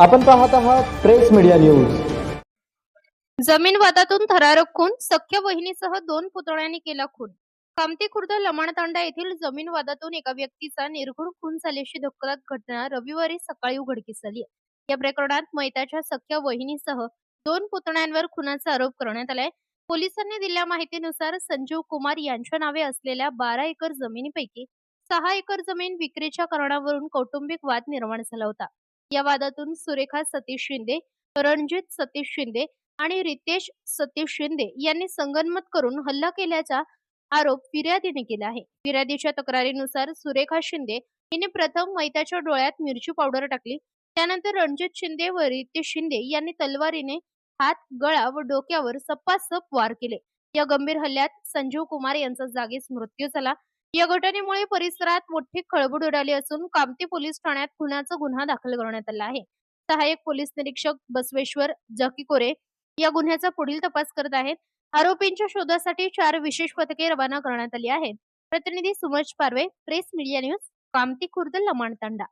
आपण पाहत आहात प्रेस मीडिया न्यूज। जमीन वादातून थरारक खून, सख्य बहिणीसह 2 पुतळ्यांनी केला खून। कामती खुर्द लमाणतांडा येथील जमीन वादातून एका व्यक्तीचा निर्घृण खून झाल्याची धक्कादायक घटना रविवारी सकाळी उघडकीस आली। या प्रकरणात मयताच्या सख्या बहिणीसह 2 पुतण्यांवर खुनाचा आरोप करण्यात आलाय। पोलिसांनी दिलेल्या माहितीनुसार संजीव कुमार यांच्या नावे असलेल्या 12 एकर जमिनीपैकी 6 एकर जमीन विक्रीच्या कारणावरून कौटुंबिक वाद निर्माण झाला होता। या वादातून सुरेखा सतीश शिंदे, रणजित सतीश शिंदे आणि रितेश सतीश शिंदे यांनी संगनमत करून हल्ला केल्याचा आरोप फिर्यादीने केला आहे। फिर्यादीच्या तक्रारीनुसार सुरेखा शिंदे हिने प्रथम मयताच्या डोळ्यात मिरची पावडर टाकली। त्यानंतर रणजित शिंदे व रितेश शिंदे यांनी तलवारीने हात, गळा व डोक्यावर सपासप वार केले। या गंभीर हल्ल्यात संजीव कुमार यांचा जागीच मृत्यू झाला। या घटनेमुळे परिसरात मोठी खळबळ उडाली असून कामती पोलीस ठाण्यात खुनाचा गुन्हा दाखल करण्यात आला आहे। सहाय्यक पोलीस निरीक्षक बसवेश्वर जकीकोरे या गुन्ह्याचा पुढील तपास करत आहेत। आरोपींच्या शोधासाठी 4 विशेष पथके रवाना करण्यात आली आहेत। प्रतिनिधी सुमज पारवे, प्रेस मीडिया न्यूज, कामती खुर्द लमाणतांडा।